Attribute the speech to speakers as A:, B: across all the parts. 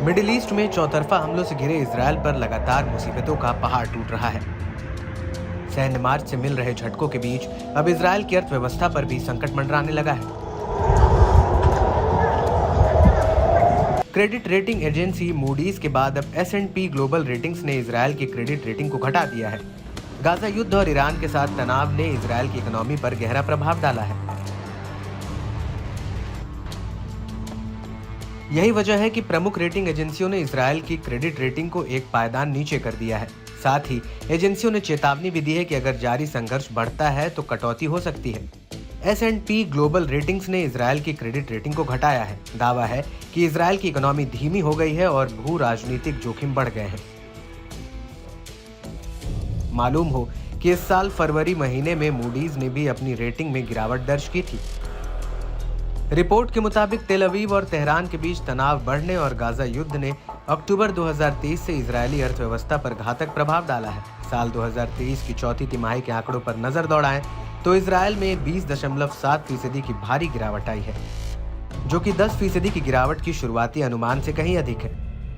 A: Middle east में चौतरफा हमलों से घिरे इजरायल पर लगातार मुसीबतों का पहाड़ टूट रहा है। सैन्य मार्च से मिल रहे झटकों के बीच अब इजरायल की अर्थव्यवस्था पर भी संकट मंडराने लगा है। क्रेडिट रेटिंग एजेंसी मूडीज के बाद अब S&P ग्लोबल रेटिंग्स ने इजरायल की क्रेडिट रेटिंग को घटा दिया है। गाजा युद्ध और ईरान के साथ तनाव ने इजरायल की इकोनॉमी पर गहरा प्रभाव डाला है। यही वजह है कि प्रमुख रेटिंग एजेंसियों ने इजरायल की क्रेडिट रेटिंग को एक पायदान नीचे कर दिया है। साथ ही एजेंसियों ने चेतावनी भी दी है कि अगर जारी संघर्ष बढ़ता है तो कटौती हो सकती है। S&P ग्लोबल रेटिंग्स ने इजरायल की क्रेडिट रेटिंग को घटाया है। दावा है कि इजरायल की इकोनॉमी धीमी हो गई है और भू राजनीतिक जोखिम बढ़ गए हैं। मालूम हो कि इस साल फरवरी महीने में मूडीज ने भी अपनी रेटिंग में गिरावट दर्ज की थी। रिपोर्ट के मुताबिक तेल अवीव और तेहरान के बीच तनाव बढ़ने और गाजा युद्ध ने अक्टूबर 2023 से इजरायली अर्थव्यवस्था पर घातक प्रभाव डाला है। साल 2023 की चौथी तिमाही के आंकड़ों पर नजर दौड़ाएं तो इजरायल में 20.7% की भारी गिरावट आई है, जो कि 10% की गिरावट की शुरुआती अनुमान से कहीं अधिक है।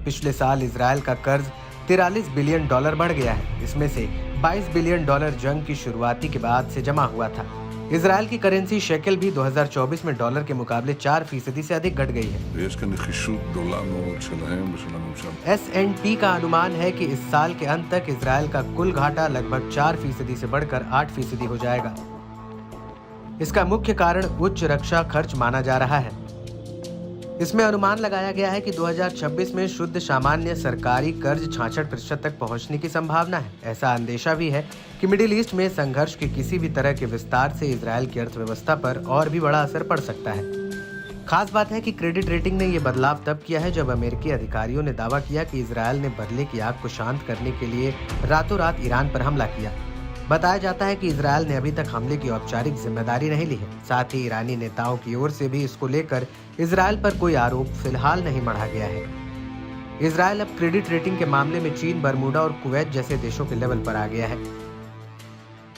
A: पिछले साल इजरायल का कर्ज $43 बिलियन बढ़ गया है। इसमें से $22 बिलियन जंग की शुरुआती के बाद से जमा हुआ था। इजरायल की करेंसी शेकेल भी 2024 में डॉलर के मुकाबले 4% से अधिक घट गई है। S&P का अनुमान है कि इस साल के अंत तक इजरायल का कुल घाटा लगभग 4% से बढ़कर 8% हो जाएगा। इसका मुख्य कारण उच्च रक्षा खर्च माना जा रहा है। इसमें अनुमान लगाया गया है कि 2026 में शुद्ध सामान्य सरकारी कर्ज 66% तक पहुंचने की संभावना है। ऐसा अंदेशा भी है कि मिडिल ईस्ट में संघर्ष के किसी भी तरह के विस्तार से इजरायल की अर्थव्यवस्था पर और भी बड़ा असर पड़ सकता है। खास बात है कि क्रेडिट रेटिंग ने यह बदलाव तब किया है जब अमेरिकी अधिकारियों ने दावा किया कि इजरायल ने बदले की आग को शांत करने के लिए रातों रात ईरान पर हमला किया। बताया जाता है कि इजरायल ने अभी तक हमले की औपचारिक जिम्मेदारी नहीं ली है। साथ ही ईरानी नेताओं की ओर से भी इसको लेकर इजरायल पर कोई आरोप फिलहाल नहीं मढ़ा गया है। इजरायल अब क्रेडिट रेटिंग के मामले में चीन, बरमूडा और कुवैत जैसे देशों के लेवल पर आ गया है।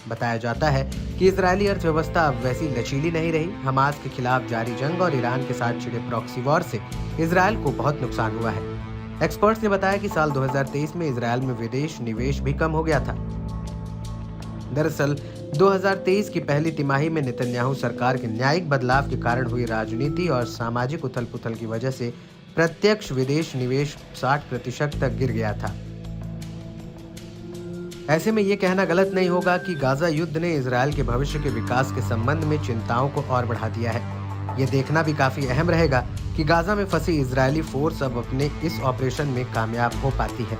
A: बताया जाता है कि इजरायली अर्थव्यवस्था अब वैसी लचीली नहीं रही। हमास के खिलाफ जारी जंग और ईरान के साथ छिड़े प्रॉक्सी वॉर से इजरायल को बहुत नुकसान हुआ है। एक्सपर्ट्स ने बताया कि साल 2023 में इजरायल में विदेश निवेश भी कम हो गया था। दरअसल 2023 की पहली तिमाही में नेतन्याहू सरकार के न्यायिक बदलाव के कारण हुई राजनीति और सामाजिक उथल-पुथल की वजह से प्रत्यक्ष विदेश निवेश 60% तक गिर गया था। ऐसे में ये कहना गलत नहीं होगा कि गाजा युद्ध ने इजरायल के भविष्य के विकास के संबंध में चिंताओं को और बढ़ा दिया है। ये देखना भी काफी अहम रहेगा कि गाजा में फंसी इजरायली फोर्स अब अपने इस ऑपरेशन में कामयाब हो पाती है।